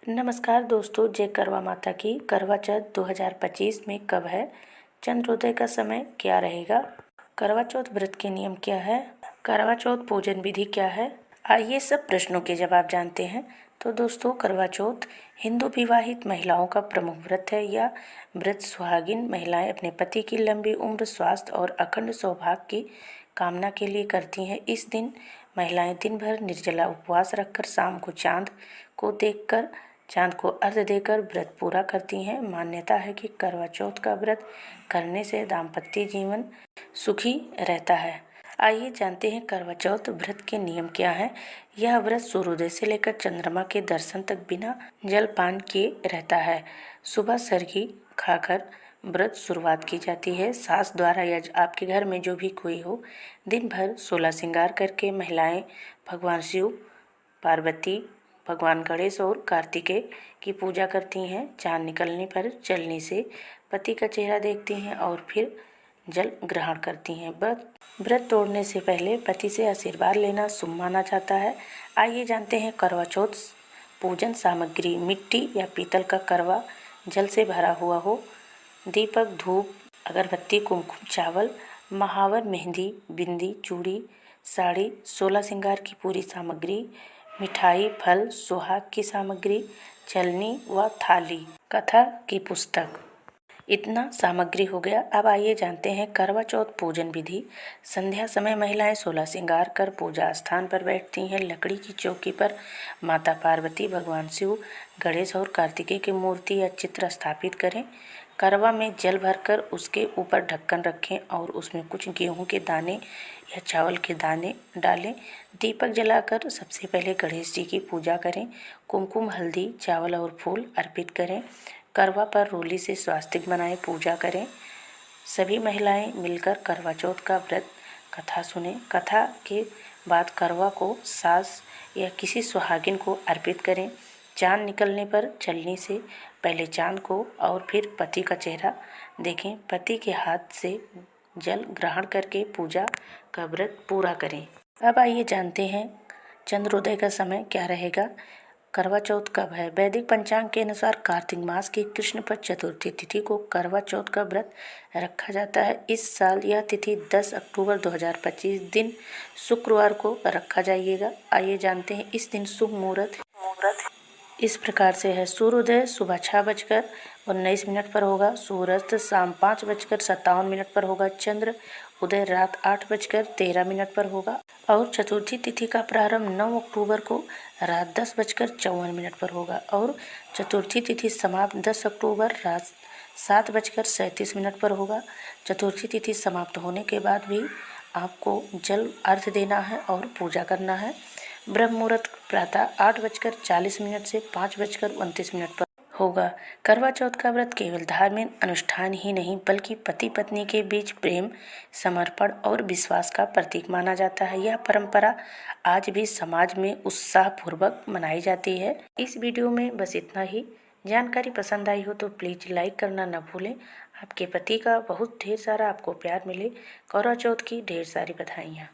नमस्कार दोस्तों, जय करवा माता की। करवा चौथ 2025 में कब है? चंद्रोदय का समय क्या रहेगा? करवा चौथ व्रत के नियम क्या है? करवा चौथ पूजन विधि क्या है? आइए सब प्रश्नों के जवाब जानते हैं। तो दोस्तों, करवा चौथ हिंदू विवाहित महिलाओं का प्रमुख व्रत है। यह व्रत सुहागिन महिलाएं अपने पति की लंबी उम्र, स्वास्थ्य और अखंड सौभाग्य की कामना के लिए करती हैं। इस दिन महिलाएं दिन भर निर्जला उपवास रखकर शाम को चांद को अर्घ्य देकर व्रत पूरा करती हैं। मान्यता है कि करवा चौथ का व्रत करने से दाम्पत्य जीवन सुखी रहता है। आइए जानते हैं करवा चौथ व्रत के नियम क्या हैं। यह व्रत सूर्योदय से लेकर चंद्रमा के दर्शन तक बिना जलपान किए रहता है। सुबह सरगी खाकर व्रत शुरुआत की जाती है। सास द्वारा या आपके घर में जो भी कोई हो, दिन भर 16 श्रृंगार करके महिलाएं भगवान शिव, पार्वती, भगवान गणेश और कार्तिकेय की पूजा करती हैं। चांद निकलने पर जलने से पति का चेहरा देखती हैं और फिर जल ग्रहण करती हैं। व्रत तोड़ने से पहले पति से आशीर्वाद लेना शुभ माना जाता है। आइए जानते हैं करवा चौथ पूजन सामग्री। मिट्टी या पीतल का करवा जल से भरा हुआ हो। दीपक, धूप, अगरबत्ती, कुमकुम, चावल, महावर, मेहंदी, बिंदी, चूड़ी, साड़ी, 16 श्रृंगार की पूरी सामग्री, मिठाई, फल, सुहाग की सामग्री, छलनी व थाली, कथा की पुस्तक। इतना सामग्री हो गया। अब आइए जानते हैं करवा चौथ पूजन विधि। संध्या समय महिलाएं 16 श्रृंगार कर पूजा स्थान पर बैठती हैं। लकड़ी की चौकी पर माता पार्वती, भगवान शिव, गणेश और कार्तिकेय की मूर्ति या चित्र स्थापित करें। करवा में जल भरकर उसके ऊपर ढक्कन रखें और उसमें कुछ गेहूं के दाने या चावल के दाने डालें। दीपक जलाकर सबसे पहले गणेश जी की पूजा करें। कुमकुम, हल्दी, चावल और फूल अर्पित करें। करवा पर रोली से स्वास्तिक बनाएं, पूजा करें। सभी महिलाएं मिलकर करवा चौथ का व्रत कथा सुने। कथा के बाद करवा को सास या किसी सुहागिन को अर्पित करें। चांद निकलने पर चलने से पहले चांद को और फिर पति का चेहरा देखें। पति के हाथ से जल ग्रहण करके पूजा का व्रत पूरा करें। अब आइए जानते हैं चंद्रोदय का समय क्या रहेगा। करवा चौथ कब है? वैदिक पंचांग के अनुसार कार्तिक मास की कृष्ण पक्ष चतुर्थी तिथि को करवा चौथ का व्रत रखा जाता है। इस साल यह तिथि 10 अक्टूबर 2025 दिन शुक्रवार को रखा जाइएगा। आइए जानते हैं इस दिन शुभ मुहूर्त इस प्रकार से है। सूर्योदय सुबह 6:19 पर होगा। सूर्यास्त शाम 5:57 पर होगा। चंद्र उदय रात 8:13 पर होगा और चतुर्थी तिथि का प्रारंभ 9 अक्टूबर को रात 10:54 पर होगा और चतुर्थी तिथि समाप्त 10 अक्टूबर रात 7:37 पर होगा। चतुर्थी तिथि समाप्त होने के बाद भी आपको जल अर्घ्य देना है और पूजा करना है। ब्रह्म मुहूर्त प्रातः 8:40 से 5:29 पर होगा। करवा चौथ का व्रत केवल धार्मिक अनुष्ठान ही नहीं बल्कि पति पत्नी के बीच प्रेम, समर्पण और विश्वास का प्रतीक माना जाता है। यह परंपरा आज भी समाज में उत्साहपूर्वक मनाई जाती है। इस वीडियो में बस इतना ही। जानकारी पसंद आई हो तो प्लीज़ लाइक करना न भूलें। आपके पति का बहुत ढेर सारा आपको प्यार मिले। करवा चौथ की ढेर सारी बधाइयाँ।